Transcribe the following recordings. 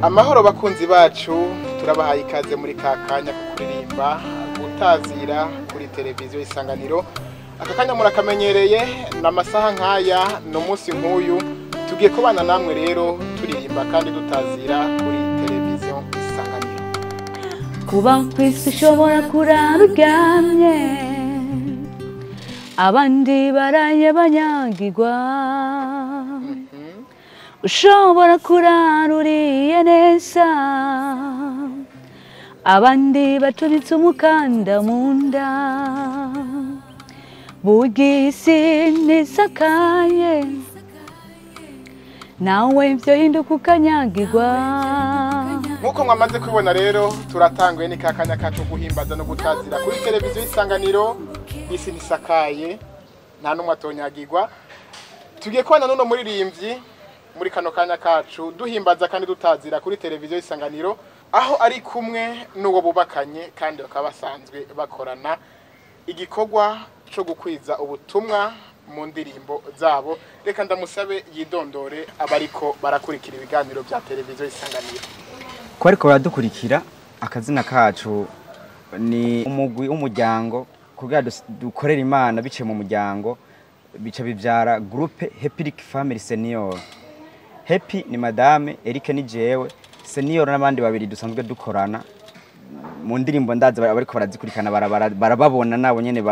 Amahoro bakunzi bacu turabahaye ikaze muri kakanya ko kuririmba gutazira kuri televiziyo Isanganiro. Aka kanya murakamenyereye n'amasaha nkaya no munsi nk'uyu tugiye kubana namwe rero turirimba kandi dutazira kuri televiziyo Isanganiro. Kuba kwisi ushobora kurara uryamye abandi baraye banyagirwa, ushobora kurara uriye neza abandi bacunitse umukanda mu nda, burya isi ntisakaye nawe ibyo hinduka ukanyagirwa. Nkuko mwamaze kubibona rero turatanguye ni kakanya kacu guhimbaza no gutazira kuri televiziyo Isanganiro. Isi ntisakaye nta numwe atonyagirwa. Tugiye kubana nuno muririmbyi muri kano kanya kacu duhimbaza kandi dutazira kuri televiziyo Isanganiro, aho ari kumwe n'uwo bubakanye kandi bakaba basanzwe bakorana igikorwa cyo gukwiza ubutumwa mu ndirimbo zabo. Reka ndamusabe yidondore abariko barakurikira ibiganiro bya televiziyo Isanganiro. Ko ariko baradukurikira, akazina kacu ni umugwi w'umuryango kugira dukorera Imana bice mu muryango, bica bivyara groupe Happy Family Senior. Happy ni madame, Eric ni jewe, Senior n'abandi babiri dusanzwe dukorana mu ndirimbo ndaza bariko barazikurikana barababona nabo nyene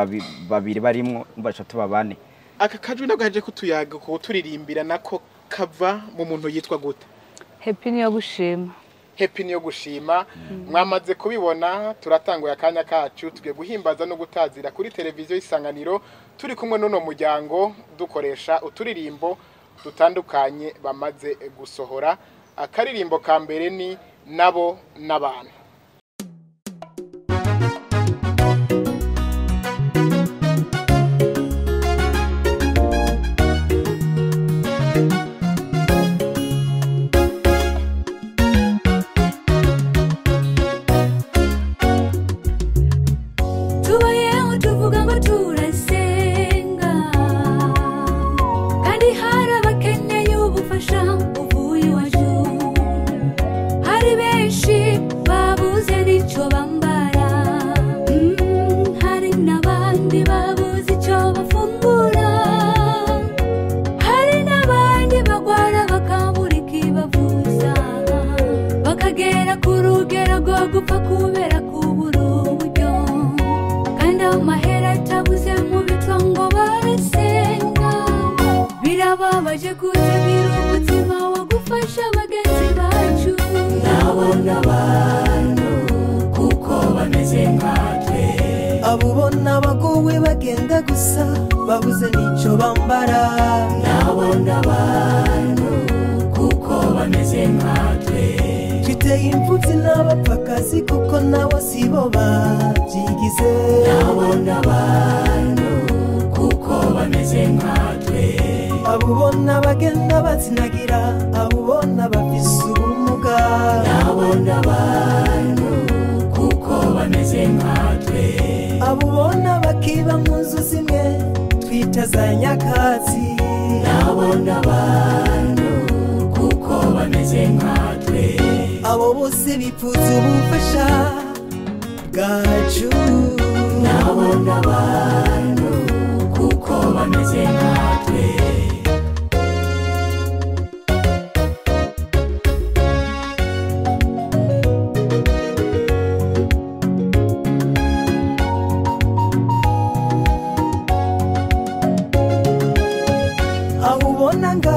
babiri barimwo baca tubabane. Aka kajwi nagaje kutuyaga ko turirimbira nako kava mu muntu yitwa gute? Happy niyo gushima. Happy niyo gushima. Mwamaze kubibona turatanguye akanya kacu tugiye guhimbaza no gutazira kuri televiziyo Isanganiro, turi kumwe n'uno muryango dukoresha uturirimbo dutandukanye bamaze gusohora. Akaririmbo ka mbere ni nabo n'abantu. Abubona bagowe bagenda gusa babuze nico bambara, nabona abantu kuko bameze nkatwe, twiteye imfuvyi n'abapfakazi kuko nabo sibo bavyigize, nabona abantu kuko bameze nkatwe, abubona bagenda batsinagira abubona bafise ubumuga, nabona abantu kuko bameze nkatwe, abubona bakiba mu nzu zimwe twita za nyakatsi, nabona abantu kuko bameze nkatwe, abo bose bipfuza ubufasha bwacu, nabona abantu kuko bameze nkatwe.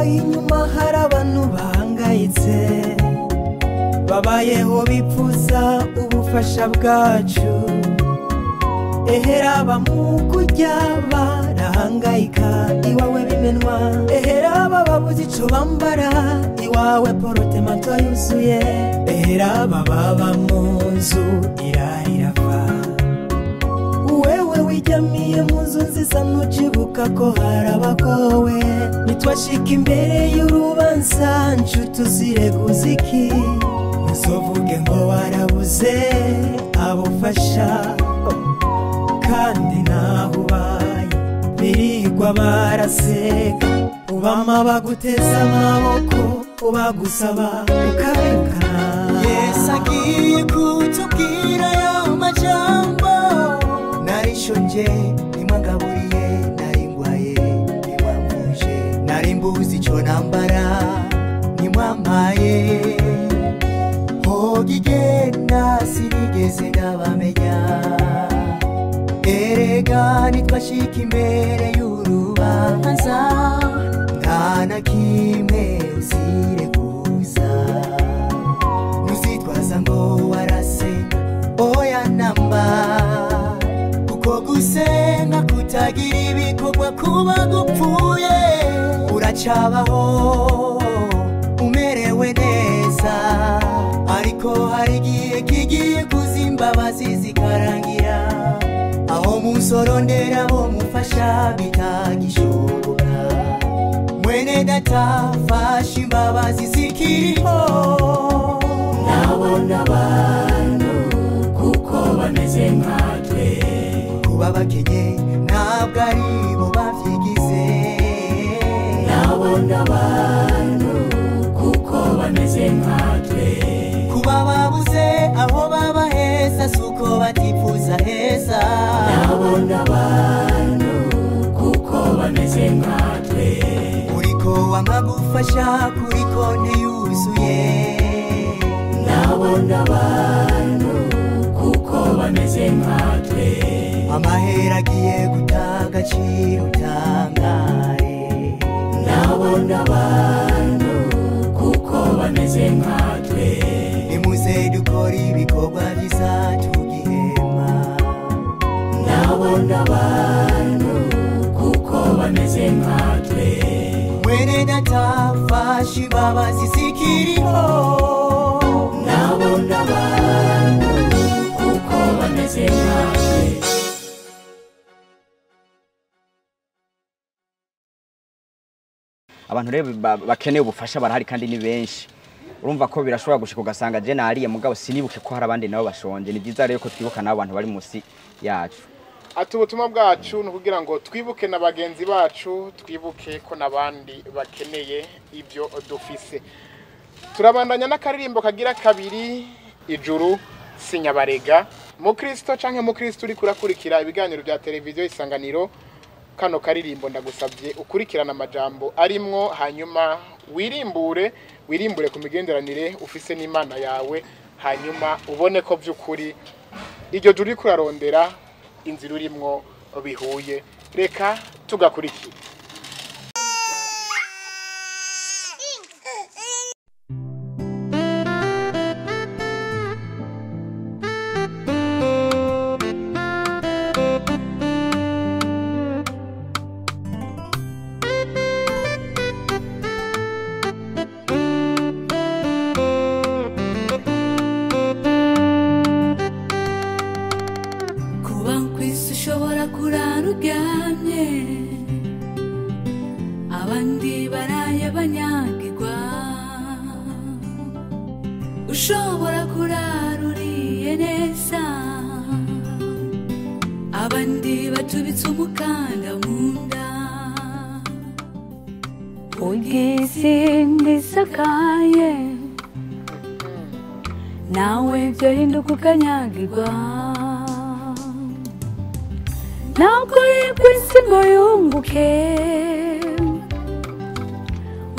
Inyuma hari abantu bahangayitse babayeho bipfuza ubufasha bwacu, ehera bamukurya barahangayika iwawe bimenwa, ehera babuze ico bambara iwawe porotemato yuzuye, ehera baba mu nzu irahirafa, wewe wijamiye mu nzu nziza ntucibuka ko harabagowe, nitwashika imbere y'urubanza nshuti uzireguza iki, ntuzovuge ngo warabuze abufasha kandi naho ubaye birigwa baraseka, ubama baguteza amaboko ubagusaba ukabirukana Yesu agiye kutubwira ayo majambo narishonje nimwangaburiye naringwaye nimwamvuje narimbuzi ico nambara nimwampaye hogigenda sinigeze ndabamenya erega nitwashika imbere y'urubanza nta na kimwe uzireguza nuzitwaza ngo warasenga oya namba kuko gusenga kutagira ibikorwa kuba gupfuye uracabaho umerewe neza ariko hari igihe kigiye kuzimbabazi zikarangira aho musorondera bo mufasha bitagishoboka mwene data fasha imbabazi zikiriho nabona abantu kuko bameze nkatwe kuba bakenye ntabwo ari bo bavyigize nabona abantu kuko bameze nkatwe kuba babuze aho baba heza suko batifuza heza nabona abantu kuko bameze nkatwe uriko wamagufasha kuri konti yuzuye nabona abantu kuko bameze nkatwe amahera agiye gutaga agaciro utangare nabona abantu kuko bameze nkatwe nimuze dukora ibikorwa bizatugihema nabona abantu kuko bameze nkatwe mwene data fasha imbabazi zikiriho nabona abantu kuko bameze nkatwe abantu rero bakeneye ubufasha barahari kandi ni benshi urumva ko birashobora gushika ugasanga je nariye mugabo sinibuke ko hari abandi nabo bashonje ni byiza rero ko twibuka nabo abantu bari musi yacu ati ubutumwa bwacu no kugira ngo twibuke na bagenzi bacu twibuke ko nabandi bakeneye ibyo dufise turabandanya n'akaririmbo kagira kabiri ijuru sinyabarega mu Kristo canke mu Kristo uri kurakurikira ibiganiro bya televiziyo Isanganiro kano karirimbo ndagusabye ukurikirana amajambo arimwo hanyuma wirimbure ku migenderanire ufise n'Imana yawe hanyuma ubone ko by'ukuri iryo juri kurarondera inzira urimwo bihuye reka tugakurikira abandi baraye banyagirwa ushobora kuraruriye neza abandi batubitse umukanda munda ugisi ndisakaye nawe byo hinduka ukanyagirwa ntabwo uri kwisi ngo yunguke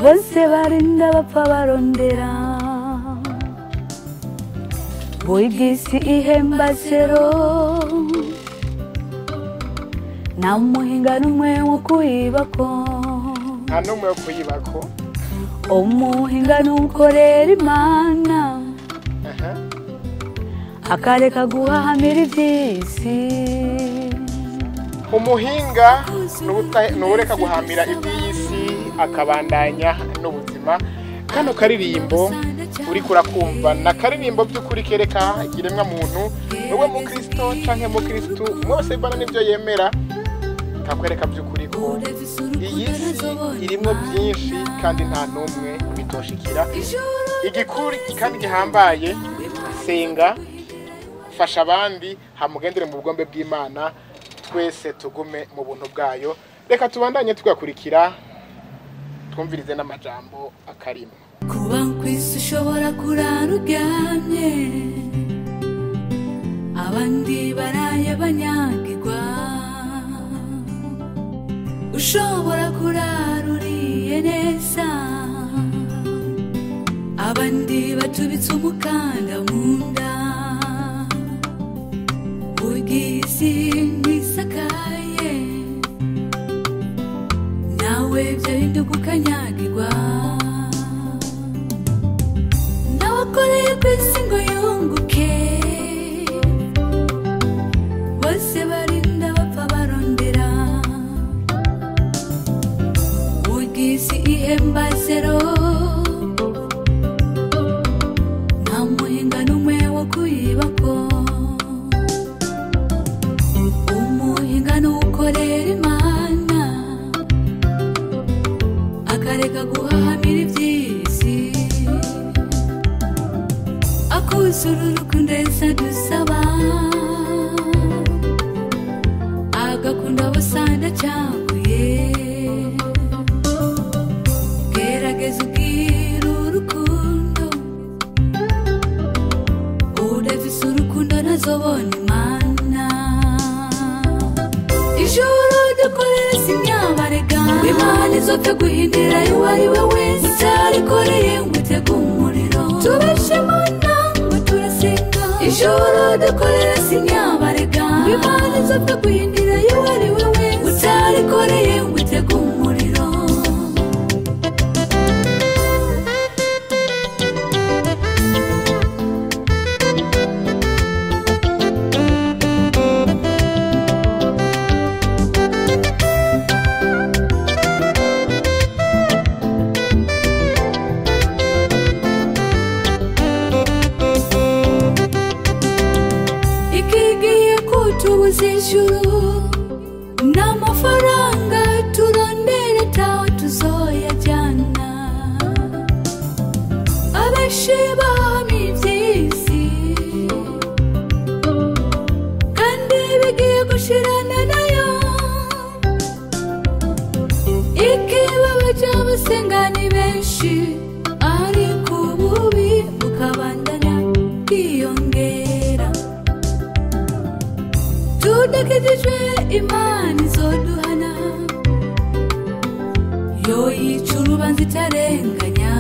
bose barinda bapfa barondera bw'isi ihemba zero nta muhinga n'umwe wo kuyibako nta n'umwe wo kuyibako umuhinga n'ukorera Imana akareka guhahamira iby'isi umuhinga n'ureka guhamira iby'isi akabandanya n'ubuzima kano karirimbo uri kurakumva na karirimbo by'ukuri kereka ikiremwa muntu wowe mu Kristo canke mu Kristo mwose bana nibyo yemera kakwereka by'ukuri ko iyi si irimo byinshi kandi nta n'umwe bitoshikira igikuri kandi gihambaye senga fasha abandi hamugendere mu bugombe bw'Imana twese tugume mu buntu bwayo reka tubandanye tugakurikira twumvirize n'amajambo akarimo. Kuba kwisi ushobora kurara uryamye, abandi baraye banyagirwa, ushobora kurara uriye neza, abandi batubitse umukanda mu nda, ugisi ntisakaye, nawe byahinduka ukanyagirwa. Nawakoreye kwisi ngo yunguke, bose barinda bapfa barondera, ugisi ihemba zero, nta muhinga n'umwe wo kuyibako. Umuhinga n'ukorera Imana, akareka guhahamira iby'isi, akuzura urukundo Yesu adusaba, agakunda bose adacaguye. Gerageza ubwira urukundo, udafise urukundo ntazobona Imana. Ijuru dukorera si imyabarega, Imana izopfa guhindura uwo ari we wese utarikoreye ngo utege umuriro. Tubeshe Imana ngo turasenga, ijuru dukorera si imyabarega, Imana izopfa guhindura uwo ari we wese utarikoreye ngo utege umuriro. Ijuru n'amafaranga turondera taho tuzoyajyana, abenshi bahamye iby'isi kandi bigiye gushirana nayo. Ikibabaje abasenga ni benshi, ariko ububi bukabandanya bwiyongera. Tudakijijwe Imana izoduhana, yo yica urubanza itarenganya.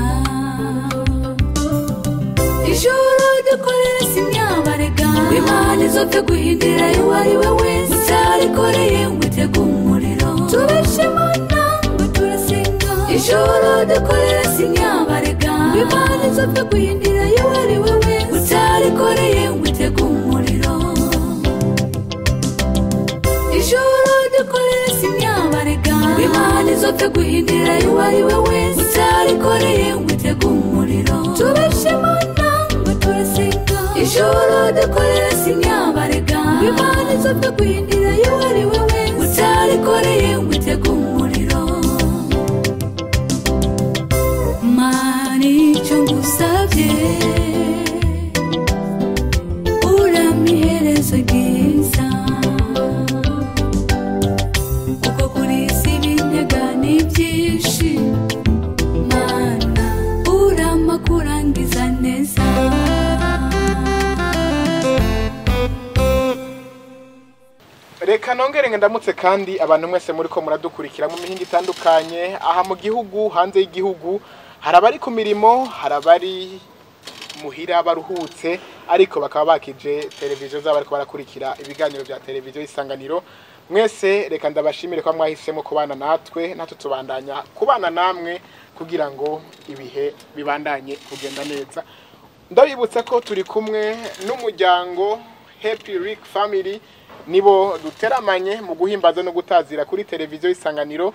Ijuru dukorera si imyabarega, Imana izopfa guhindura uwo ari we wese utarikoreye ngo utege umuriro. Tubeshe Imana ngo turasenga, ijuru dukorera si imyabarega, Imana izopfa guhindura uwo ari we wese utarikoreye ngo utege umuriro. Ijuru dukorera si imyabarega, Imana izopfa guhindura uwo ari we wese utarikoreye ngo utege umuriro. Tubeshe Imana ngo turasenga, ijuru dukorera si imyabarega, Imana izopfa guhindura uwo ari we wese utarikoreye ngo utege umuriro. Mana icyo ngusabye, urampa iherezo ryiza, kuko kuri isi ibintega ni byinshi. Mana urampa kurangiza neza. Reka nongere ndamutse kandi abantu mwese muri ko muradukurikira mu mihinga itandukanye, aha mu gihugu, hanze y'igihugu, harabari ku mirimo, harabari muhira baruhutse, ariko bakaba bakije televiziyo zabo ariko barakurikira ibiganiro bya televiziyo Isanganiro. Mwese reka ndabashimire ko mwahisemo kubana natwe, natutubandanya kubana namwe kugira ngo ibihe bibandanye kugenda neza. Ndabibutsa ko turi kumwe n'umuryango Happy Rick Family, nibo duteramanye mu guhimbaza no gutazira kuri televiziyo Isanganiro,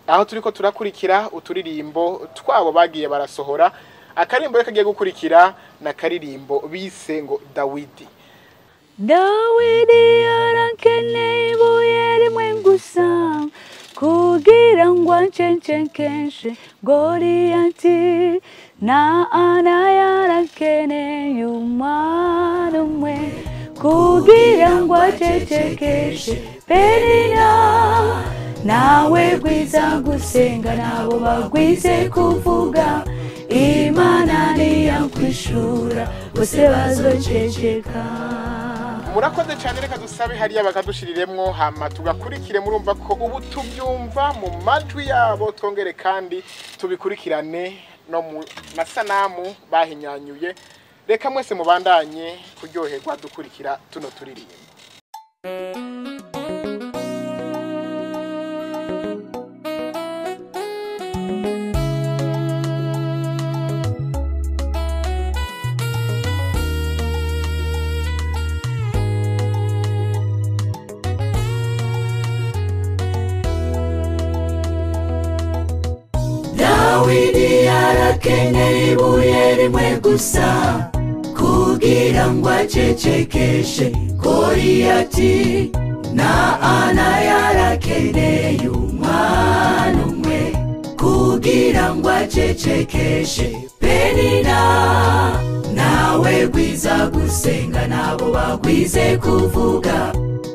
aho turiko turakurikira uturirimbo twabo bagiye barasohora. Akarimbo kagiye gukurikira na karirimbo bise ngo Dawidi. Dawidi yarakeneye ibuye rimwe gusa kugira ngo ancecekeshe Goliyati, na Ana yarakeneye umwana umwe kugira ngo acecekeshe Penina, nawe gwiza gusenga nabo bagwize kuvuga Imana niyakwishura bose bazoceceka. Murakoze cyane, reka dusabe hariya bakadushiriremwo hama tugakurikire. Murumva ko ubu tubyumva mu majwi yabo, twongere kandi tubikurikirane no mu masanamu bahinyanyuye. Reka mwese mubandanye kuryoherwa dukurikira tuno turirimba. Dawidi yarakenyeye ibuye rimwe gusa kugira ngo acecekeshe Goliyati, na Ana yarakenyeye umwana umwe kugira ngo acecekeshe Penina, nawe gwiza gusenga nabo bagwize kuvuga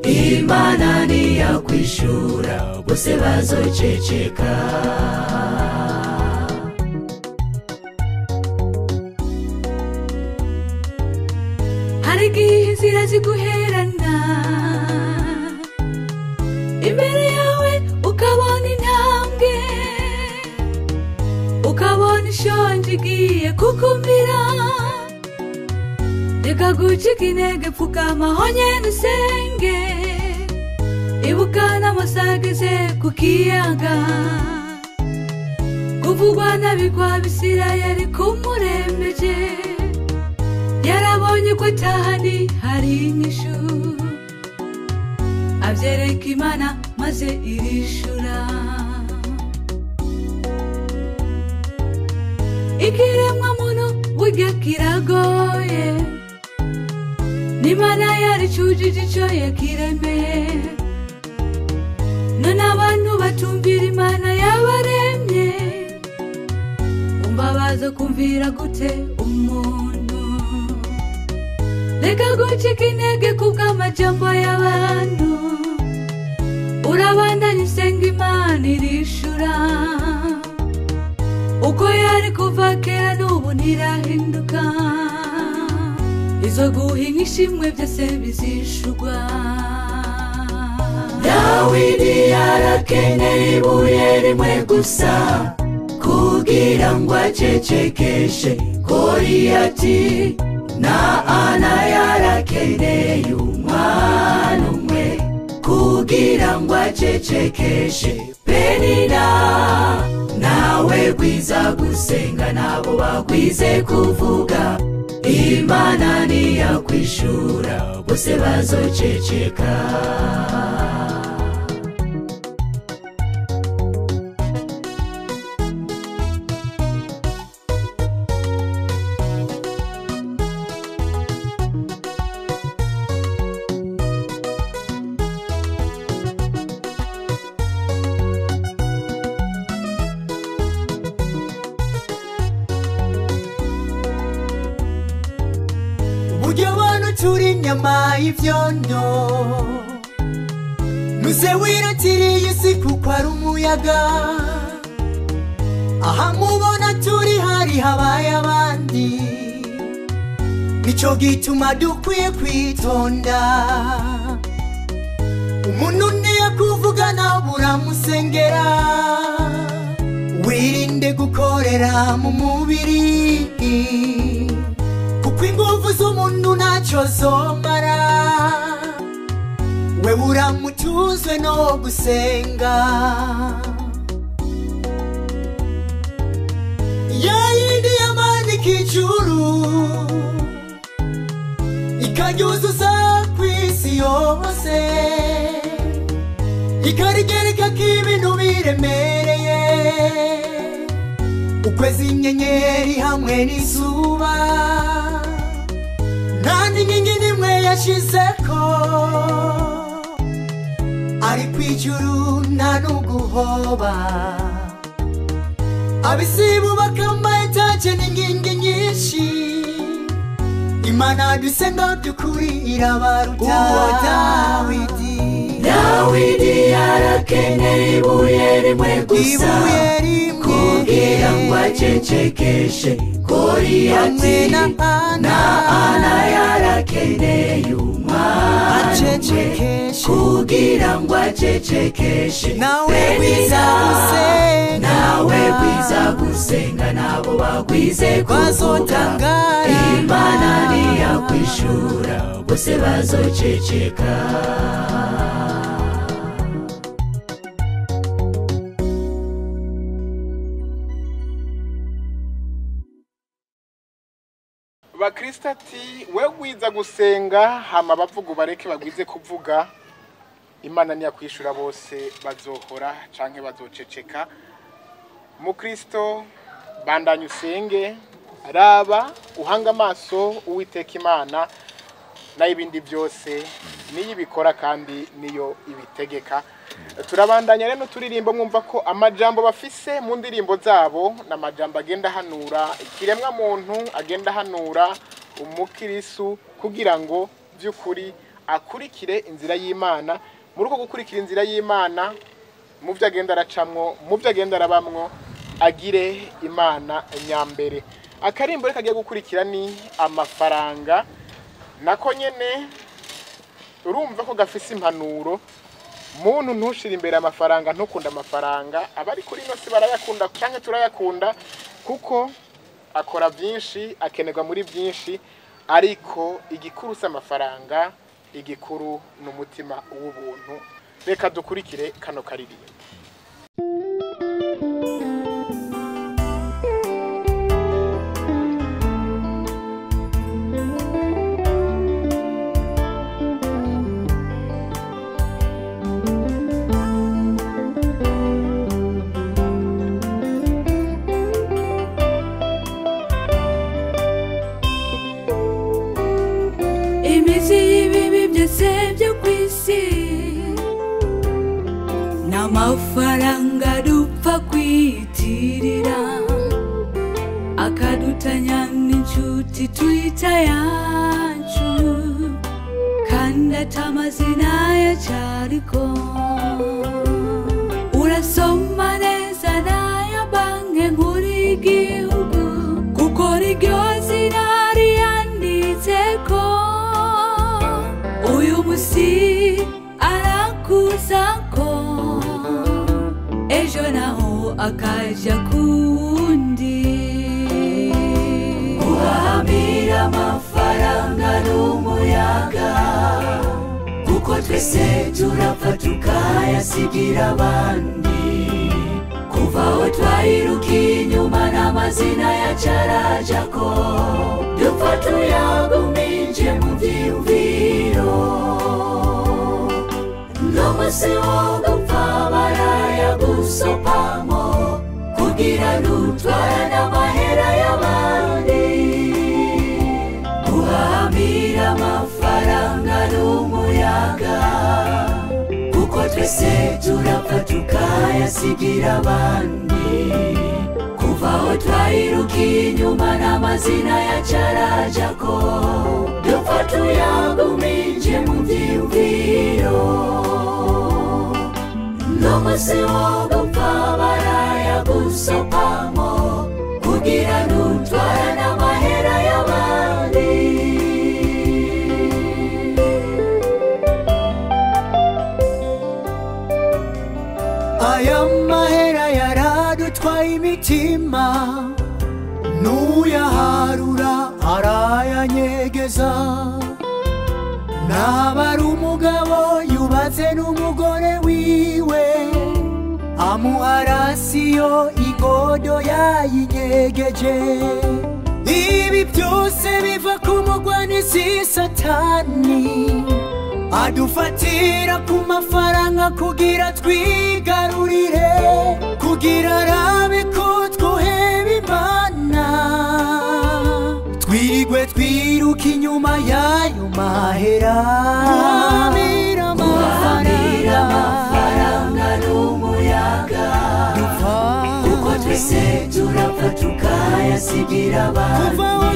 Imana niyakwishura bose bazoceceka. Harigihe inzira ziguherana imbere yawe, ukabona intambwe, ukabona ishonje igiye kukumira. Reka gucika intege, pfukama honyine usenge, ibuka n'amasaha ageze ku kiyaga, kuvugwa nabi kwa Bisirayeli kumurembeje. Yarabonye ko tahani hari inyishu, abyereka Imana maze irishura. Ikiremwa muntu burya kiragoye, n'Imana yaricujije ico yakiremeye. None abantu batumvira Imana yabaremye, umva baza kumvira gute umuntu? Reka gucika intege kubw'amajambo y'abantu, urabandanya usenga Imana irishura. Uko yari kuva kera n'ubu ntirahinduka, izo guhinga ishimwe byose bizishurwa. Dawidi yarakenyeye ibuye rimwe gusa kugira ngo acecekeshe Goliyati, na Ana yarakenyeye umwana umwe kugira ngo acecekeshe Penina, nawe gwiza gusenga nabo bagwize kuvuga Imana niyakwishura bose bazoceceka. Burya abantu turi inyama y'ivyondo, nuze wiratiriye isi kuko ari umuyaga. Aha mubona turi hari habaye abandi, nico gituma dukwiye kwitonda. Umuntu niyakuvuga nawe uramusengera, wirinde gukorera mu mubiri, kuko inguvu z'umuntu ntacyo zomara. We uramutuzwe no gusenga, yayindi yamanika ijuru ikaryuzuza kw'isi yose, ikarigereka k'ibintu biremereye, ukwezi, inyenyeri hamwe n'izuba. Nta n'inkingi n'imwe yashizeko, ari kw'ijuru nta n'uguhoba. Ab'isi bubaka ama-etaje n'inkingi nyinshi, Imana dusenga by'ukuri irabaruta. Uwo Dawidi Dawidi yarakeneye ibuye rimwe gusa kugira ngo acecekeshe Goliyati na Ana yarakeneye umwana kugira ngo acecekeshe nawe bwiza gusenga nabo bagwize kuvuga Imana niyakwishura bose bazoceceka bakristo ati we gwiza gusenga hama bavuga bareke bagwize kuvuga Imana niyakwishura bose bazohora canke bazoceceka mu Kristo bandanye usenge raba uhanga amaso uwiteka Imana na ibindi byose niyo ibikora kandi niyo ibitegeka turabandanya rero turirimbo mwumva ko amajambo bafise mu ndirimbo zabo n'amajambo agenda hanura ikiremwa muntu agenda hanura umukirisu kugira ngo byukuri akurikire inzira y'Imana muri uko gukurikira inzira y'Imana mu byo agenda aracamwo mu byo agenda arabamwo agire Imana nyambere akarimbo reka agiye gukurikira ni amafaranga nako nyene urumva ko gafise impanuro muntu ntushira imbere amafaranga ntukunda amafaranga abari kuri no si barayakunda cyangwa turayakunda kuko akora byinshi akenerwa muri byinshi ariko igikuru s'amafaranga igikuru n'umutima w'ubuntu reka dukurikire kano karirimbo Amafaranga dupfa kwitirira akadutanya n'inshuti tuyita yacu kandi atamazina yacariko urasoma neza n'aya banki nkuru y'igihugu kuko niryo zina riyanditseko uyu musi arakuzako ejo naho akaja kundi uhamira amafaranga n'umuyaga kuko twese turapfa tukayasigira abandi kuva aho twayirukiye inyuma n'amazina yacarajako dupfa tuyaguminje mu vyiyumviro n'umusi wo gupfa barayagusopamo kugira nutwara n'amahera y'abandi uhamira amafaranga n'umuyaga kuko twese turapfa tukayasigira abandi kuva aho twayirukiye inyuma n'amazina yacarajako dupfa tuyaguminje mu vyiyumviro n'umusi wo gupfa barayagusopamo kugira nutwara n'amahera y'abandi aya mahera yaradutwaye imitima n'uyaharura arayanyegeza nabari umugabo yubatse n'umugore wiwe amuharasiyo igodo yayinyegeje ibi byose biva ku mugwanisi satani adufatira ku mafaranga kugira twigarurire kugira arabe ko twoheba Imana twirigwe twiruka inyuma y'ayo mahera guhamira amafaranga n'umuyaga kuko twese turapfa tukayasigira abandi kuva aho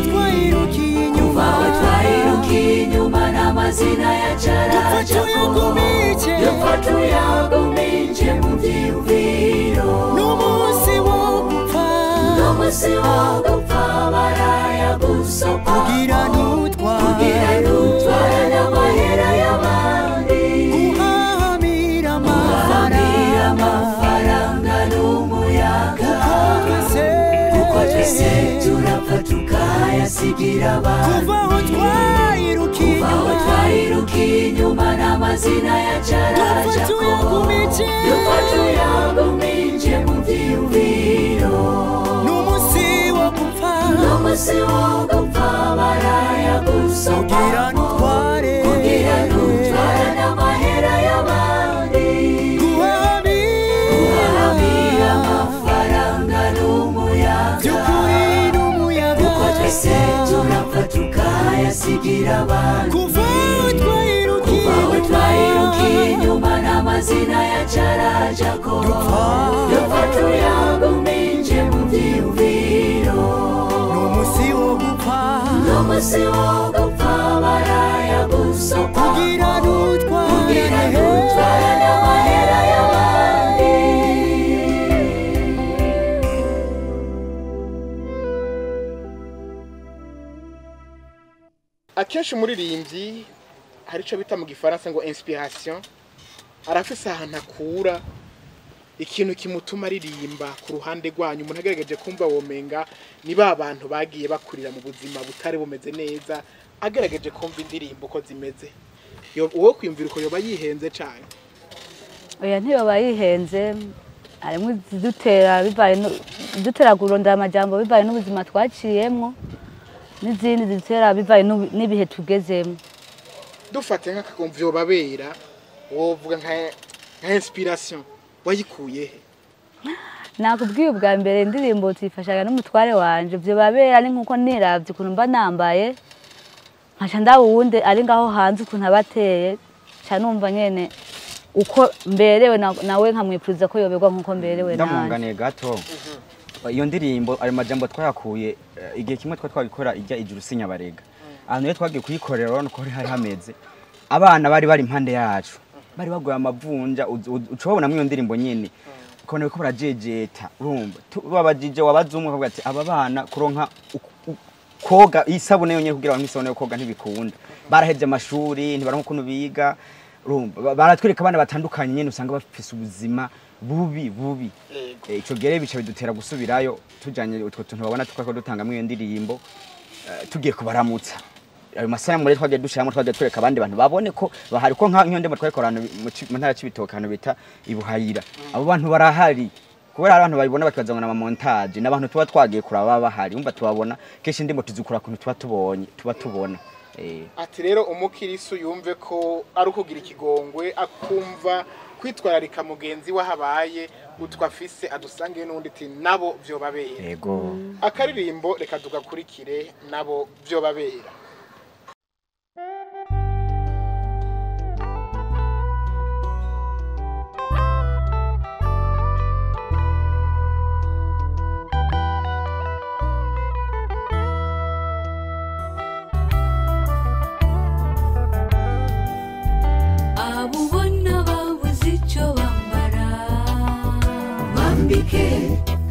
twayirukiye inyuma n'amazina yacarajako dupfa tuyaguminje mu vyiyumviro n'umunsi wo gupfa barayagusopa kugira nutwara n'amahera y'abandi guhamira amafaranga n'umuyaga kuko twese turapfa tukayasigira abandi kuvaho twayirukiye inyuma n'amazina yacarajako dupfa tuyaguminje mu vyiyumviro n'umunsi wo gupfa barayagusopa kugira nutwara n'amahera y'abandi guhamira amafaranga n'umuyaga kuko twese turapfa tukayasigira abandi kuvaho twayirukiye inyuma n'amazina yacarajako dupfa tuyaguminje mu vyiyumviro n'umunsi wo gupfa barayagusopa kugira nutwara n'amahera y'abandi. Akenshi umuririmbyi hari ico bita mu gifaransa ngo inspiration, arafise ahantu akura ikintu kimutuma aririmba ku ruhande rwanyu. Umuntu agerageje kumva womenga ni ba bantu bagiye bakurira mu buzima butari bumeze neza, agerageje kumva indirimbo uko zimeze, uwo kwiyumvira uko yoba yihenze cane. Oya ntiyoba yihenze, arimwe dutera kurondera amajambo bivaye n'ubuzima twaciyemwo, n'izindi zitera bivaye n'ibihe tugezemo. Dufate nk'akakumva yobabera, wovuga nka inspiration wayikuye he? Nakubwiye ubwa mbere indirimbo zifashaga n'umutware wanje, vyo babera ni nkuko niravye ukuntu mba nambaye, nkaca ndawundi ari ngaho hanze ukuntu abateye, ca numva nyene uko mberewe nawe nkamwipfuza ko yoberwa nkuko mberewe nanje. Ndamunganiye gato. Iyo ndirimbo ari majambo twayakuye igihe kimwe twagikora ijya ijuru sinyabarega. Ahantu rero twagiye kuyikorera urabona ko hari hameze. Abana bari impande yacu. Bari bagoye amavunja ucobona mu ndirimbo nyene. Ukone ko barajejeta urumva. Babajije wabazumwe akavuga ati aba bana kuronka koga isabune yonyene kugira ngo isabune yo koga ntibikunda. Barahevye amashuri ntibaronka ukuntu biga. Urumva baratwereka abana batandukanye nyene usanga bafise ubuzima bubi. Ico gere bica bidutera gusubirayo tujanye utwo tuntu babona tukako dutanga mu ndirimbo tugiye kubaramutsa. Ayo masaya muri twagiye dushiramo twagiye twereka abandi bantu babone ko bahari ko nka ndemba twakorana mu ntara y'Ibitokano bita ibuhayira. Abo bantu barahari kubera abantu babibona bakibaza ngo na montage n'abantu tuba twagiye kuraba bahari umva tubabona keshi ndimo tuzukura kuntu tuba tubona. Ati rero umukirisu yumve ko ari ukugira ikigongwe akumva kwitwararika mugenzi wahabaye utwafise adusangiye n'undi ati nabo vyo babera. Yego. Akaririmbo reka tugakurikire nabo vyo babera.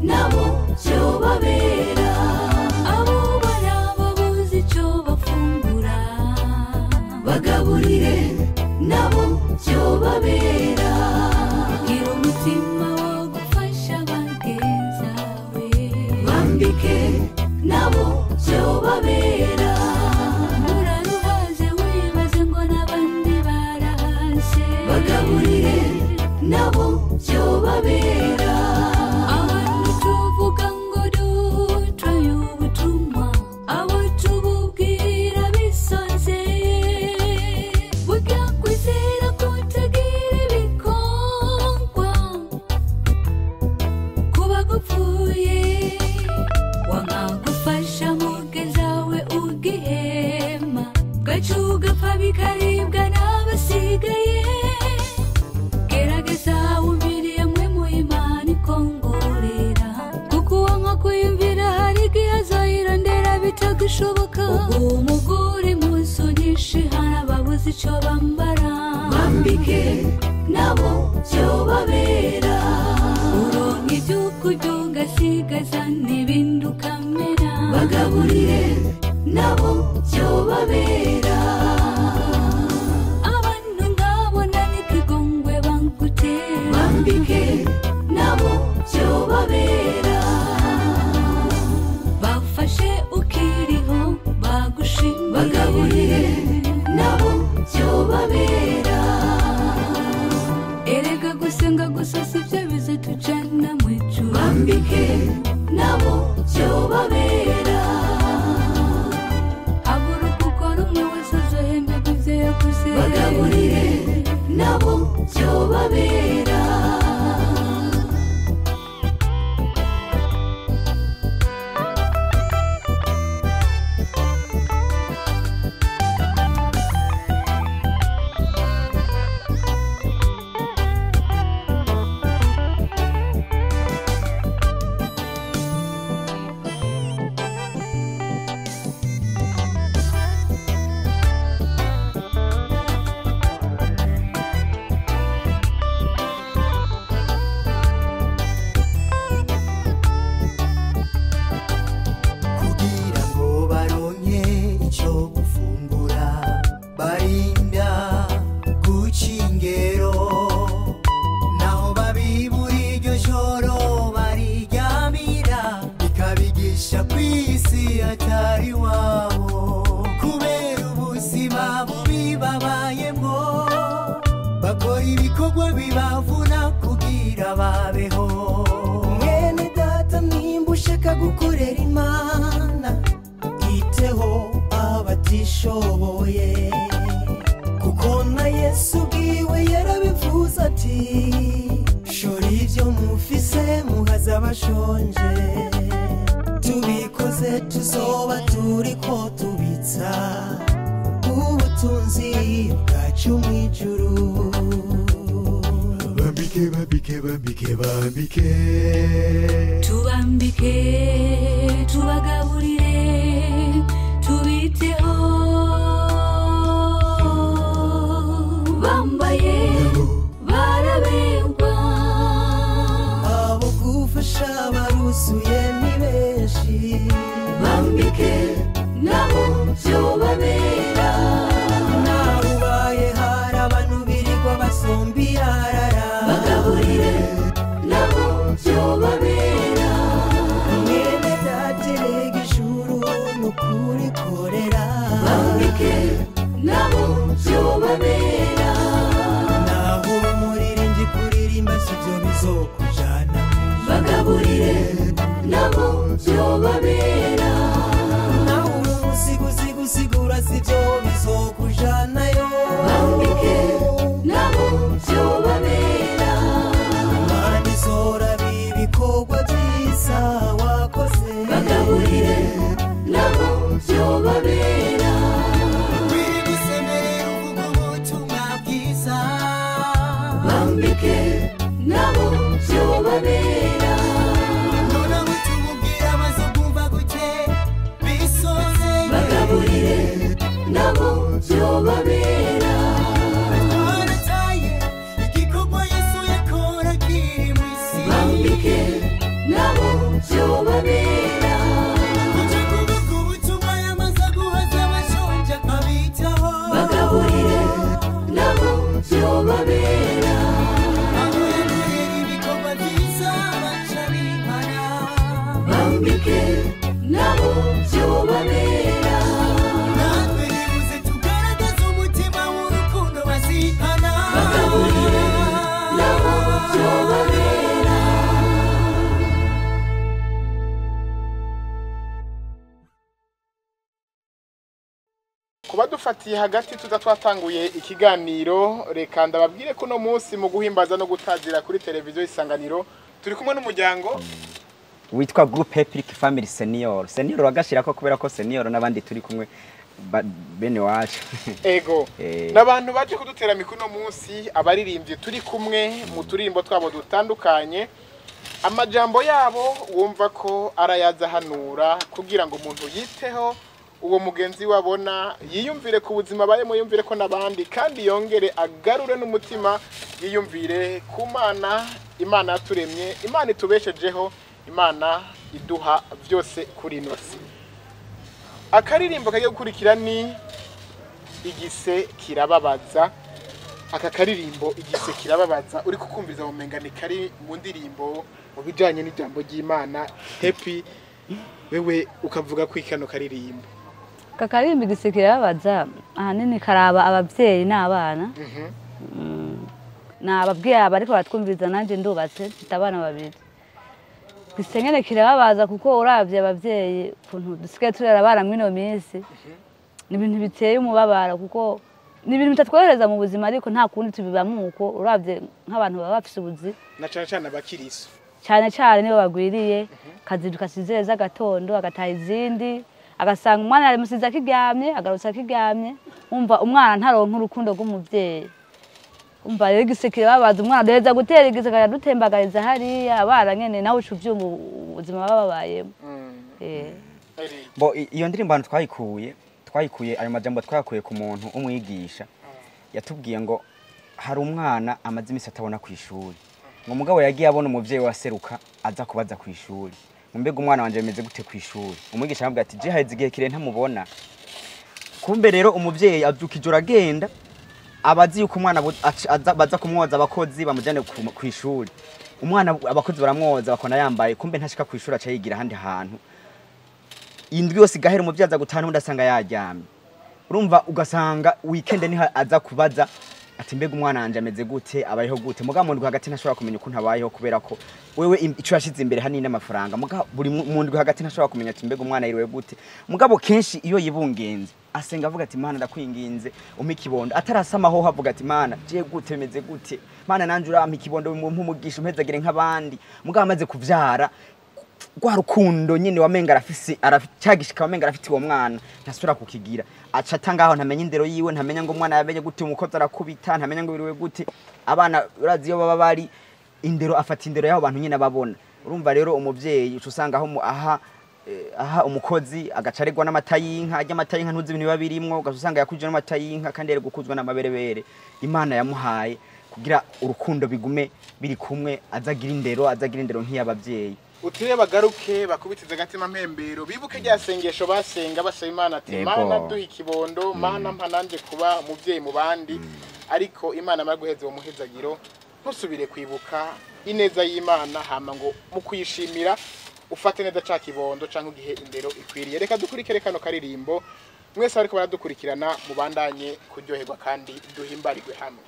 Nabo vyo babera, abo bana babuze ico bafungura, bagaburire nabo vyo babera, gira umutima wo gufasha bagenzi bawe, bambike nabo vyo babera, uraruhaze wibaze ngo n'abandi barahaze, bagaburire nabo vyo babera. Bikaribwa n'abasigaye gerageza ubiriye mwe mu Imana ikongorera kuko wanka kwiyumvira hari igihe azayirondera bitagishoboka umugore musunyishe harababuze bera uronka iby'ukurya ugasigaza n'ibindi ukamera bagaburire nabo byo babera abantu nkabona n'ikigongwe bangutera bambike nabo byo babera bafashe ukiriho bagushima bagaburire nabo byo babera erega gusenga gusa sibyo bizatujana mu ijuru bambike nabo byo babera haguruka ukora umwe wese azohemberwa ibyo yakoze bagaburire nabo byo babera gukorera imana iteho abatishoboye kuko na Yesu bwiwe yarabivuze ati shora ibyo mufise muhaza abashonje tubikoze tuzoba turiko tubitsa ubutunzi bwacu mw'ijuru bambike tubambike tubagaburire tubiteho bambaye barabengwa abo gufasha baruzuye ni benshi bambike nabo byo babera naho ubaye hari abantu birirwa basombirarara bagaburire nabo byo babera mwene daterega ijuru n'ukuri korera bambike nabo byo babera naho umuririmbyi kuririmba sibyo bizokujana bagaburire nabo byo babera naho umusigusigura sibyo bizokujanayo bambike nabo byo babera Imana izoraba ibikorwa byiza wakoze bagaburire nabo byo babera biri gusemerera uvuga ubutumwa bwiza bambike nabo byo babera none mutumubwira amaze kumva gute bisoze bagaburire nabo byo babera warataye igikorwa Yesu yakora kiri mu isi bambike nabo byo babera uje kuvuga ubutumwa yamaze guhaza abashonje akabitaho bagaburire nabo byo babera aho yakorera ibikorwa byiza baca bihana bambike nabo byo babera natwe nibuze tugaragaze umutima w'urukundo bazihana bagaburire nabo byo babera kuba dufatiye hagati tuza twatanguye ikiganiro reka ndababwire ko no munsi mu guhimbaza no gutazira kuri televiziyo Isanganiro turi kumwe n'umuryango witwa Groupe Epic Family Senior bagashirako kubera ko senior n'abandi turi kumwe bene wacu ego n'abantu baje kudutera mikuno munsi abaririmbye turi kumwe mu turimbo twabo dutandukanye amajambo yabo wumva ko arayaza hanura kugira ngo umuntu yiteho uwo mugenzi wabona yiyumvire ku buzima bayemo, yumvire ko nabandi, kandi yongere agarure n'umutima yiyumvire ku Mana. Imana yaturemye, Imana itubeshejeho, Imana iduha byose kuri nosi. Akaririmbo kagiye gukurikira ni igise kirababaza. Aka karirimbo igise kirababaza uri kukumviza umenga ni kari mu ndirimbo mu bijanye n'ijambo ry'Imana. Happy wewe ukavuga ko ikano karirimbo. Kakarimbi igise kirababaza ahanini karaba abavyeyi n'abana. Nababwiye abariko batwumviza nanje ndubatse mfite abana babiri. Gisenyene kirababaza kuko uravye abavyeyi kuntu dusigaye turera abana mwino minsi. Ni ibintu biteye umubabaro kuko ni ibintu bitatwohereza mu buzima, ariko nta kundi tubibamwe uko uravye nk'abantu baba bafise ubuzi na cyane abakiriso cyane nibo bagwiriye. Kazinduka sizeza gatondo agataha izindi, agasanga umwana ari musiza kiryamye, agarutsa kiryamye. Umva umwana ntaronka urukundo rw'umuvyeyi. Umva rero gisekire babaza umwana deza gutera igisaka dutembagariza hariya abana nyene nawe ucuvyumva ubuzima babayemo. Bo iyo ndirimbo abantu twayikuye ayo majambo twakuye ku muntu umwigisha yatubwiye ngo hari umwana amaze imisi atabona ku ishuri, ngo mugabo yagiye abona umuvyeyi waseruka aza kubaza ku ishuri, mbega umwana wanje bimeze gute ku ishuri. Umwigisha amubwira ati je haheze igihe kire ntamubona. Kumbe rero umuvyeyi avyuka ijoro agenda abazi yuko umwana baza kumwoza abakozi bamujane ku ishuri. Umwana abakozi baramwoza bakona yambaye, kumbe ntashika ku ishuri aca yigira handi hantu. Indwi yose igahera umuvyeyi aza gutana ndasanga yaryamye. Urumva ugasanga weekend ni aza kubaza ati mbega umwana wanje ameze gute, abayeho gute. Mugabo mu ndwi hagati ntashobora kumenya ukuntu abayeho kubera ko wewe ico yashize imbere hani n'amafaranga. Mugabo buri mu ndwi hagati ntashobora kumenya ati mbega umwana yiriwe gute. Mugabo kenshi iyo yibungenze asenga avuga ati Mana ndakwinginze umpe ikibondo, atarasama ho havuga ati Mana je gute meze gute, Mana nanje urampa ikibondo mu mpumugisha umpezagire nk'abandi. Mugabo amaze kuvyara gwa rukundo nyene wamenga arafise cyagishika wamenga arafite uwo mwana ntasura kukigira, aca tangaho ntamenye indero yiwe, ntamenya ngo umwana yamenye gute umukozi arakubita, ntamenya ngo biriwe gute. Abana urazi yo baba bari indero, afata indero yaho bantu nyene babona. Urumva rero umuvyeyi usanga aho aha umukozi agacaregwa n'amata y'inka, ajya amata y'inka ntuzi ibintu babirimwo, ugasanga yakuje n'amata y'inka kandi yari gukuzwa n'amaberebere. Imana yamuhaye kugira urukundo bigume biri kumwe, azagira indero nk'iyabavyeyi. Utuye bagaruke bakubitiza agatima mpembero, bibuke rya sengesho basenga basaba Imana ati Mana duha ikibondo, Mana mpa nanje kuba umuvyeyi mu bandi. Ariko Imana amara guheza uwo muhezagiro ntusubire kwibuka ineza y'Imana, hama ngo mu kwishimira ufate neza ca kibondo canke ugihe indero ikwiriye. Reka dukurikire kano karirimbo, mwese ariko baradukurikirana mubandanye kuryoherwa kandi duhimbarirwe hamwe.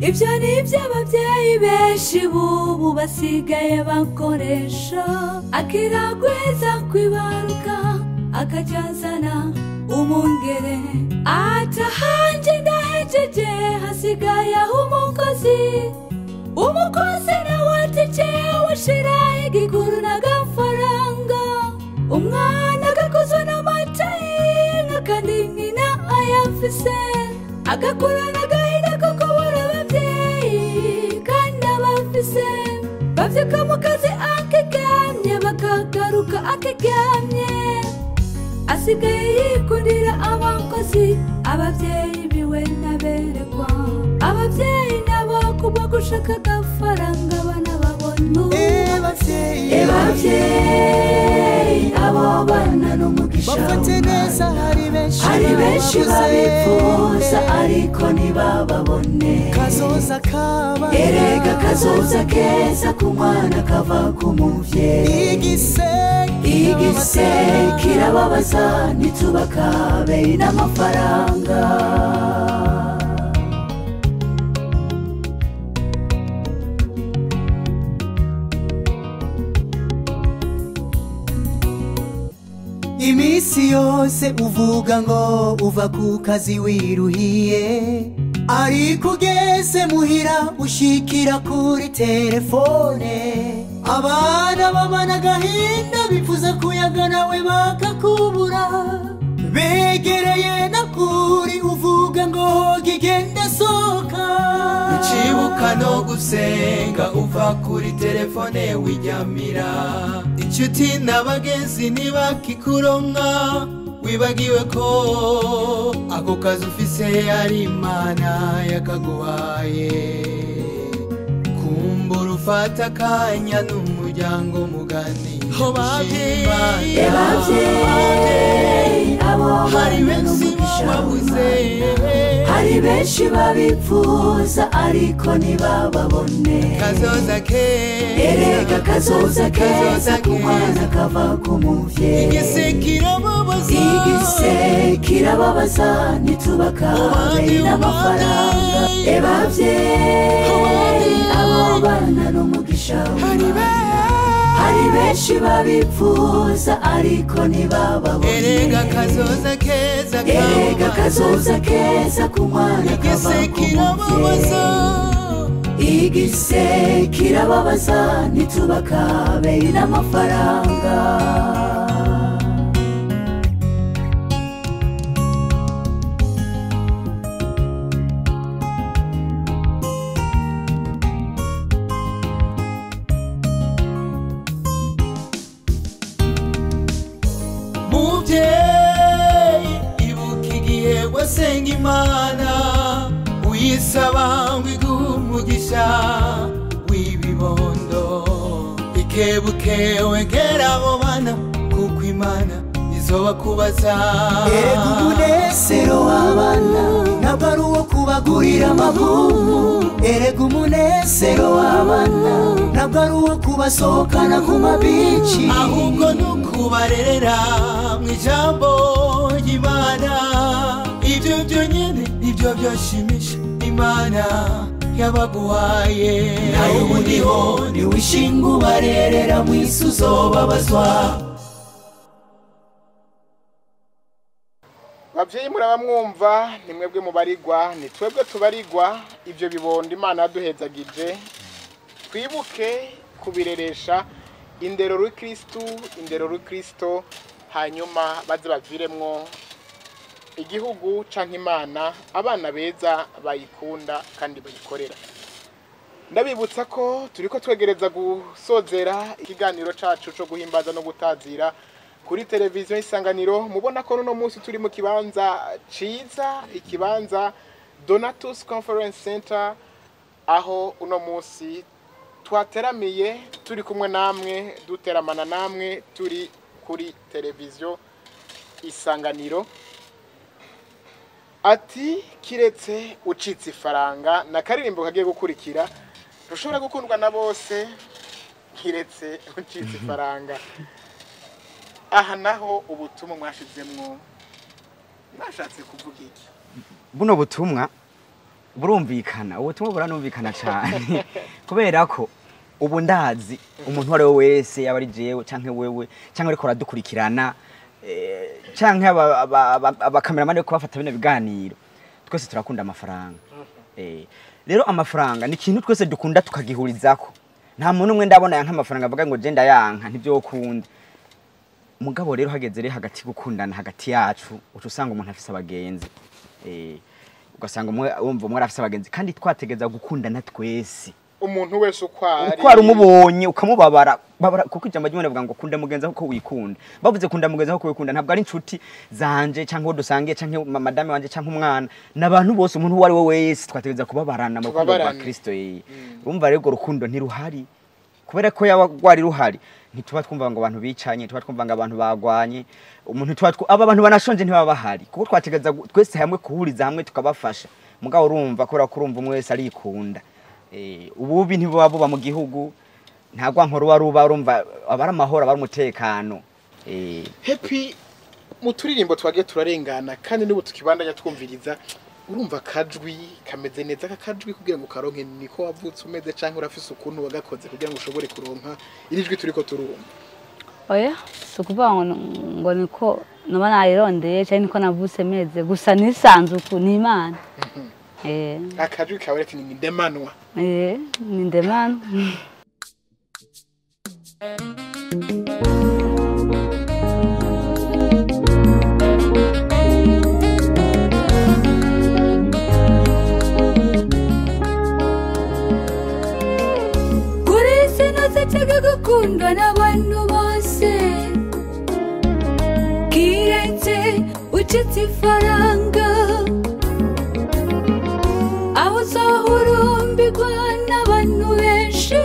Ibyo ni iby'ababyeyi benshi bubu basigaye bakoresha, akiragwiza kwibaruka akajazana umungere. Atahanje ndahejeje hasigaye umukozi nawe atekewe shira igikuru n'agafaranga. Umwana agakozwe n'amata y'inka kandi nyina ayafise, agakurana agahinda ko kubura abavyeyi kandi abafise. Bavyuka mu kazi akiryamye bakagaruka akiryamye, asigaye yikundira abakozi. Abavyeyi biwe ntaberekwa, abavyeyi nabo kubwo gushaka agafaranga bana babona. Abavyeyi abo bana n'umugisha bafate neza, hari benshi babifuza ariko ntibababone. kazoza kaba Erega kazoza keza ku mwana kava ku muvyeyi. Igise kirababaza ntitubakabe n'amafaranga. imisi iminsi yose uvuga ngo uva ku kazi wiruhiye ariko ugeze muhira ushikira kuri telefone abana babana agahinda bifuza kuyaga nawe bakakubura begereye nakuri uvuga ngo gigenda soka ucibuka no gusenga uva kuri telefone wijyamira inshuti n'abagenzi ntibakikuronka wibagiwe ko ako kazi ufise ari Imana yakaguhaye kumbura ufata akanya n'umuryango mugani abavyeyi abo hari benshi babuze hari benshi babipfuza ariko ntibababone kazoza keza erega kazoza keza kumwana kava ku muvyeyi igise kirababaza nitubakabe n'amafaranga abavyeyi abo bana n'umugisha hari benshi babipfuza ariko ntibababone erega kazoza keza kumwana kava ku muvyeyi igise kirababaza nitubakabe n'amafaranga senga Imana uyisaba ngo igumugisha wibibondo ikebuke wegera abo bana kuko Imana izoba kubaza erega umunezero w'abana ntabwo ari uwo kubagurira amabumu erega umunezero w'abana ntabwo ari uwo kubasohokana ku mabici ahubwo ni ukubarerera mu ijambo ry'Imana ibyo byonyine nibyo byashimisha Imana yabaguhaye nawe ubundiho niwishinga ubarerera mu isi uzobabazwa bavyeyi muraba mwumva ni mwebwe mubarigwa ni twebwe tubarigwa ibyo bibondo Imana yaduhezagije twibuke kubireresha indero rukristo hanyuma baze baviremwo igihugu canke Imana abana beza bayikunda kandi bayikorera. Ndabibutsa ko turiko twegereza gusozera ikiganiro cacu co guhimbaza no gutazira kuri televiziyo Isanganiro. Mubona ko no munsi turi mu kibanza ciza, ikibanza Donatus Conference Center, aho uno munsi twateramiye turi kumwe namwe, duteramana namwe turi kuri televiziyo Isanganiro. Ati kiretse ucitse ifaranga na karirimbo kagiye gukurikira rushobora gukundwa na bose kiretse ucitse ifaranga. Aha naho ubutumwa mwashizemwo nashatse kuvuga iki? Buno butumwa burumvikana, ubutumwa buranumvikana cyane kubera ko ubu ndazi umuntu wari wese yaba ari jewe canke wewe canke ariko radukurikirana canke abakameramani ko bafata bino biganiro twese turakunda amafaranga. Rero amafaranga ni ikintu twese dukunda tukagihurizako. Nta muntu umwe ndabona yanka amafaranga avuga ngo je ndayanka ntibyo ukunda. Mugabo rero hageze rero hagati gukundana hagati yacu ucusanga umuntu afise abagenzi. Ugasanga umwe afise abagenzi kandi twategeza gukundana twese. Umuntu wese ukwari umubonye ukamubabara kuko ijambo ry'Imana rivuga ngo kunda mugenza uko wikunda. Bavuze kunda mugenza uko wikunda ntabwo ari inshuti zanje canke dusangiye canke madame wanje canke umwana nabantu bose umuntu wari we wese twategeza kubabarana mu rukundo rwa Kristo. Urumva rero urukundo ntiruhari kubera ko yawagwari ruhari ntituba twumva ngo abantu bicanye, tuba twumva ngo abantu bagwanye, umuntu aba abantu banashonje ntibaba bahari kuko twategeza twese hamwe kuhuriza hamwe tukabafasha. Mugabo urumva kubera ko urumva umwe wese arikunda. Ububi ntibuba buba mu gihugu ntagwa nkoro waruba urumva abara amahoro abara umutekano. Happy mu turirimbo twagiye turarengana kandi n'ubu tukibandanya twumviriza urumva kajwi kameze neza kakajwi kugira ngo karonke niko wavutse umeze canke urafise ukuntu wagakoze kugira ngo ushobore kuronka irijwi turiko turumva. oya si ukuvuga ngo niko noba nayirondeye cyangwa niko navutse meze gusa nisanzuku ni Imana. Akajwi kawe reka ni ndemanwa. Ni ndemanwa. Tega gukundwa n'abantu bose kiretse ucitse ifaranga aho uzahurumbirwa n'abantu benshi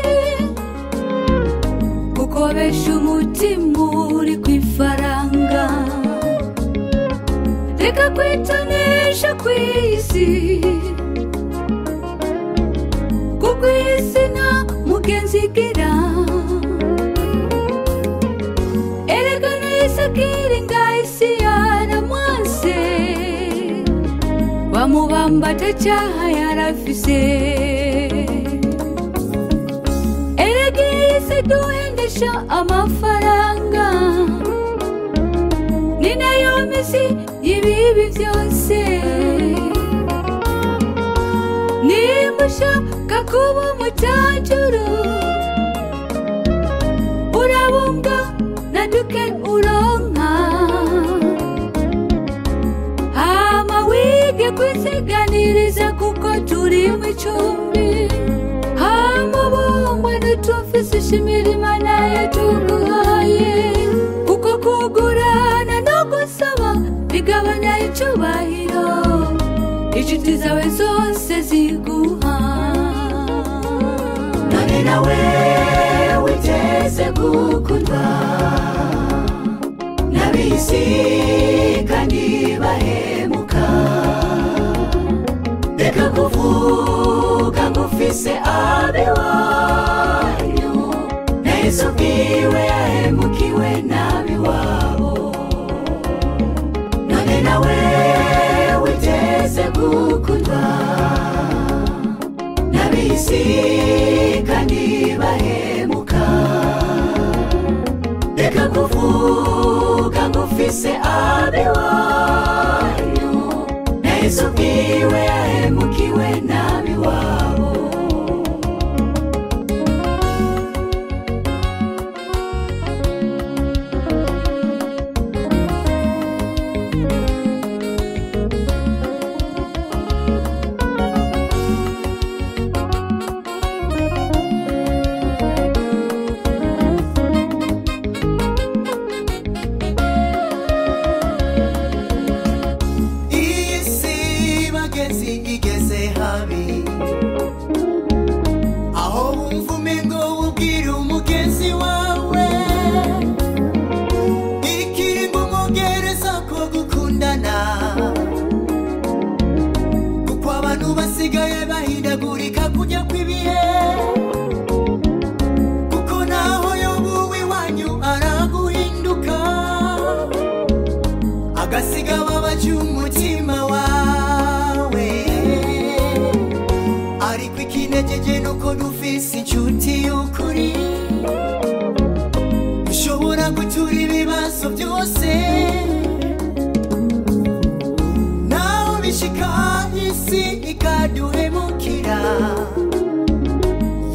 kuko benshi umutima uri ku ifaranga. Reka kwitonesha kw'isi kuko isi nta mugenzi igira. Bamubamba cyaha yarafise erege duhendesha amafaranga ni nayo mizi y'ibibi byose. Niba ushaka kuba umutajuru urabumbwa na duke uronka kwisiganiriza kuko turi mu icumbi hamubungwa ntitufise ishimira Imana yatuguhaye kuko kugurana no gusaba bigabanya icubahiro inshuti zawe zose ziguha. None nawe witeze gukundwa n'ab'isi kandi bahemuka. Reka kuvuga ngo ufise abiwanyu na Yesu bwiwe yahemukiwe n'abiwabo. None nawe witeze gukundwa n'ab'isi kandi bahemuka. Reka kuvuga ngo ufise abiwanyu na Yesu bwiwe yahemukiwe n'abiwabo.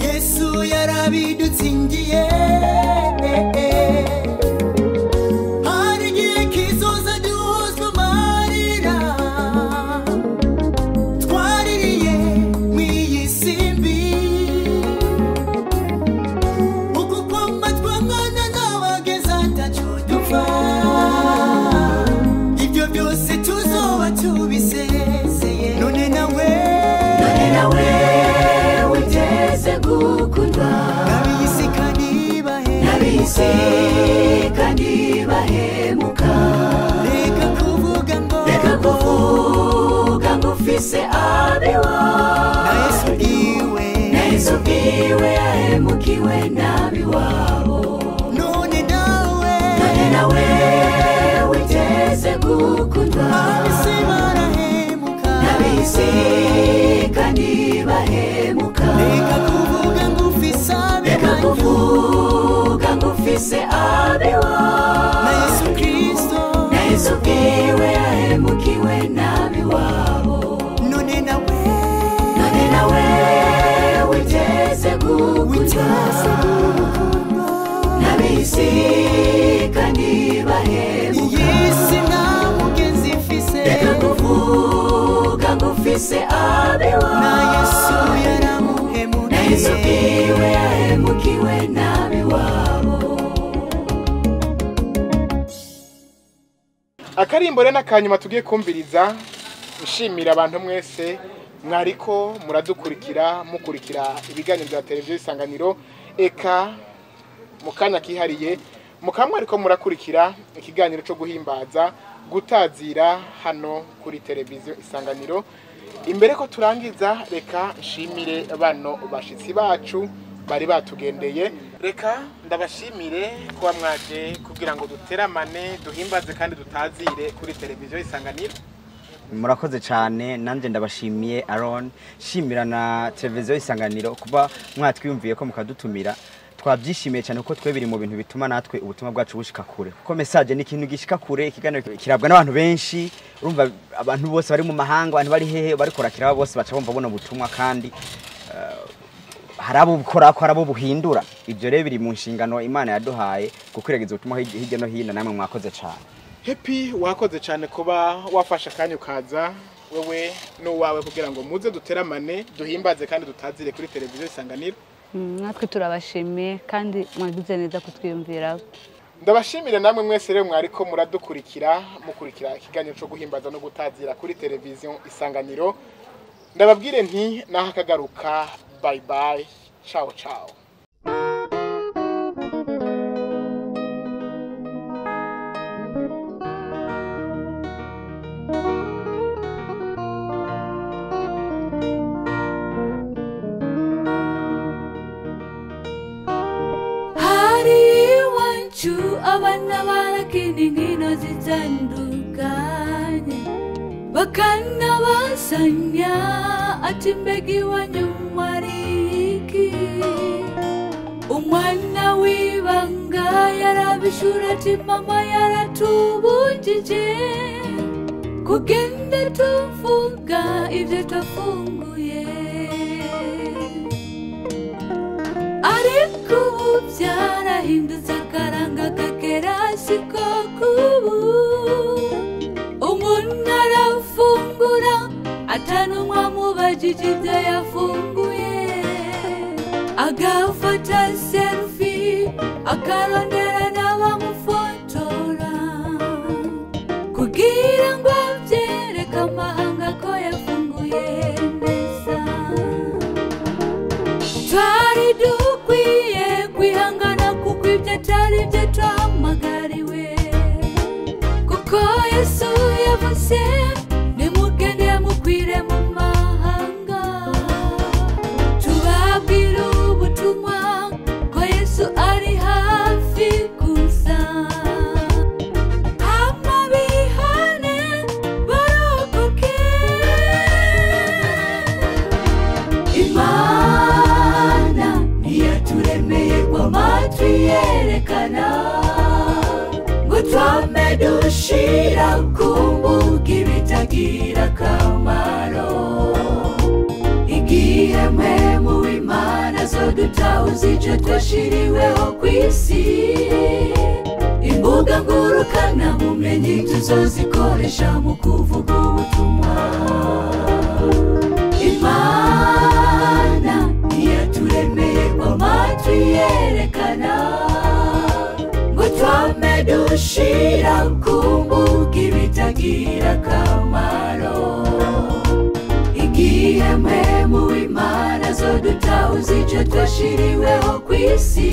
Yesu yarabidutsingiye hari igihe kizoza duhozwa amarira twaririye mw'iyi simbi uku kwamba twangana n'abageza ataco dupfa ibyo byose tuzoba tubisezeye. None nawe witeze gukundwa n'ab'isi kandi bahemuka. Reka kuvuga ngo ufise abiwanyu na Yesu bwiwe yahemukiwe n'abiwabo. None nawe witeze gukundwa n'ab'isi kandi bahemuka. Reka kuvuga ngo ufise abiwanyu bamwise abewa na Yesu yaramuhemukiye na Yesu bwiwe yahemukiwe n'abiwabo. Akarimbo rero n'akanyuma tugiye kumviriza nshimira abantu mwese mwariko muradukurikira mukurikira ibiganiro bya televiziyo Isanganiro eka mukanya kihariye mukamwe ariko murakurikira ikiganiro cyo guhimbaza gutazira hano kuri televiziyo Isanganiro. Imbere ko turangiza reka nshimire bano bashitsi bacu bari batugendeye, reka ndabashimire kuba mwaje kugira ngo duteramane duhimbaze kandi dutazire kuri televiziyo Isanganiro. Murakoze cyane, nanje ndabashimiye Aaron, shimira na televiziyo Isanganiro kuba mwatwiyumviye ko mukadutumira. Twabyishimiye cyane kuko twebiri mu bintu bituma natwe ubutumwa bwacu bushika kure, kuko message ni ikintu gishika kure, ikiganiro kirabwa n'abantu benshi. Urumva abantu bose bari mu mahanga, abantu bari hehe barikora kiraba bose baca bumva bona ubutumwa, kandi harabo bukora ko harabo buhindura. Ibyo rero biri mu nshingano Imana yaduhaye gukwiragiza ubutumwa hirya no hino. Namwe mwakoze cyane. Happy wakoze cyane kuba wafasha kanya ukaza wewe n'uwawe kugira ngo muze duteramane duhimbaze kandi dutazire kuri televiziyo Isanganiro. Natwe turabashimiye kandi mwagize neza kutwiyumvira. Ndabashimira namwe mwese rero mwariko muradukurikira mukurikira ikiganiro cyo guhimbaza no gutazira kuri televiziyo Isanganiro. Ndababwire nti naho akagaruka, bye bye, ciao ciao. Abana barakini nkino zitandukanye bakanabasanya ati mbega iwanyu mwariki. Umwana w'ibanga yarabishura ati mama yaratubujije kugenda tuvuga ibyo twafunguye, ariko ubu byarahindutse akaranga kakera siko kubu. Umuntu arafungura atanumwa mubajije ibyo yafunguye, agafata selfie akarondera n'abamufotora kugira ngo abyereke amahanga ko yafunguye neza. Twari dukwiye kwihangana kuko ibyo atari byo twahamagariwe, kuko Yesu yavuze nimugende mukwire mu mahanga tubabwire ubutumwa ko Yesu ari hafi kuza. Amabihane barokoke, Imana niyaturemeye kwa matwi yerekana ngo twame dushira kumbuga ibitagira akamaro. Igihe mpemu w'Imana zo dutahuza icyo twashiriweho ku isi, imbuga ngurukana bumenyi tuzozikoresha mu kuvuga ubutumwa. Imana niyaturemeye kwa matwi yerekana ngo twame dushira kumbuga ibitagira akamaro. Igihe mpemu w'Imana zo dutahuza icyo twashiriweho ku isi,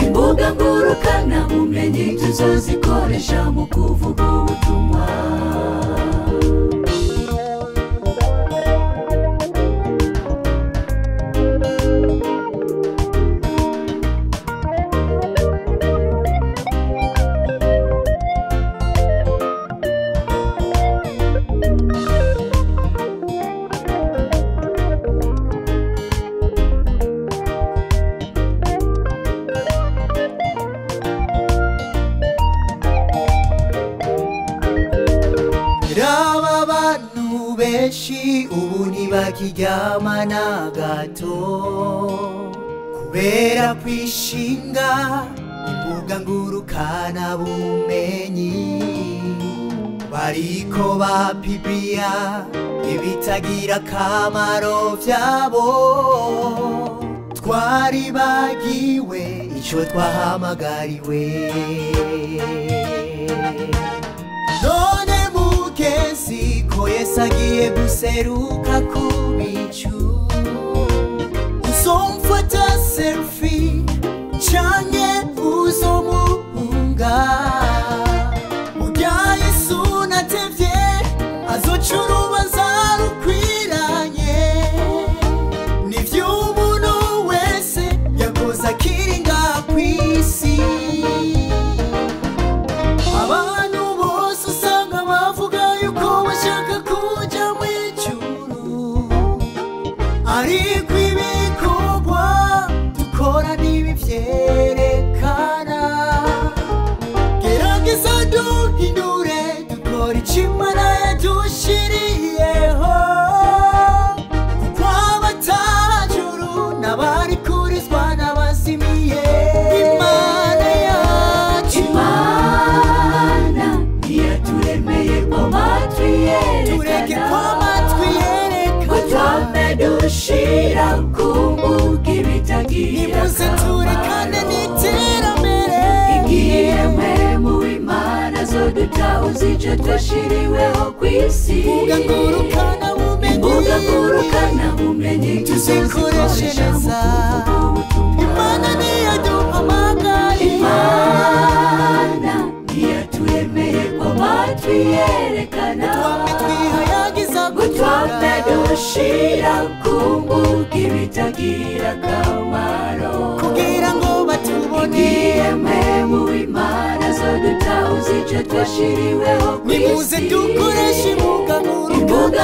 imbuga ngurukana bumenyi tuzozikoresha mu kuvuga ubutumwa. benshi ubu ntibakiryama na gato kubera kwishinga imbuga ngurukana bumenyi. bariko bapibia ibitagira akamaro vyabo twari bagiwe ico twahamagariwe none mugenzi ko Yesu agiye guseruka ku bicu uzomfata selfie canke uzomuhunga urya Yesu natevye azoca urubanza rukwiranye nivyo umuntu wese yakoze akiri ngaha kw'isi abantu bose usanga bavuga yuko bashaka kuja mw'ijuru ariko ibikorwa dukora ntibivyerekana gerageza duhindure dukora ico Imana yadushiriyeho kuko abatajuru n'abari kurizwa n'abazimiye Imana yacu Imana ntiyaturemeye kw'amatwi tureke yerekana kw'amatwi yerekana twame dushira ku mbuga ibitagira nimuze turekane n'iterambere igihe mwe mu Imana zo dutahuza ico twashiriweho kw'isi mbuga ngurukana bumenyi tuzikoreshe neza Imana niyaduhamagariye Imana ntiyaturemeye kw'amatwi yerekana twame twihayagiza twame dushira ku mbuga ibitagira akamaro kugira ngo batubone igihe mwe mu Imana zo dutahuza ico twashiriweho nimuze kw'isi dukoreshe imbuga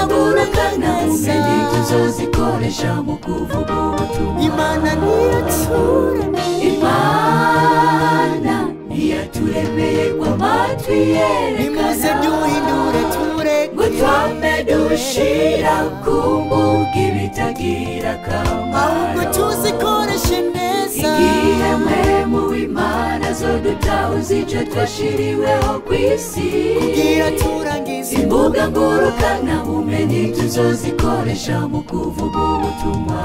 ngurukana bumenyi tuzozikoresha mu kuvuga ubutumwa Imana niyaturemeye Imana ntiyaturemeye kw'amatwi nimuze yerekana duhindure tureke twame dushira ku mbuga ibitagira ahubwo akamaro tuzikoreshe neza igihe mwe mu Imana zo dutahuza ico twashiriweho kw'isi kugira turangize imbuga ngurukana bumenyi tuzozikoresha mu kuvuga ubutumwa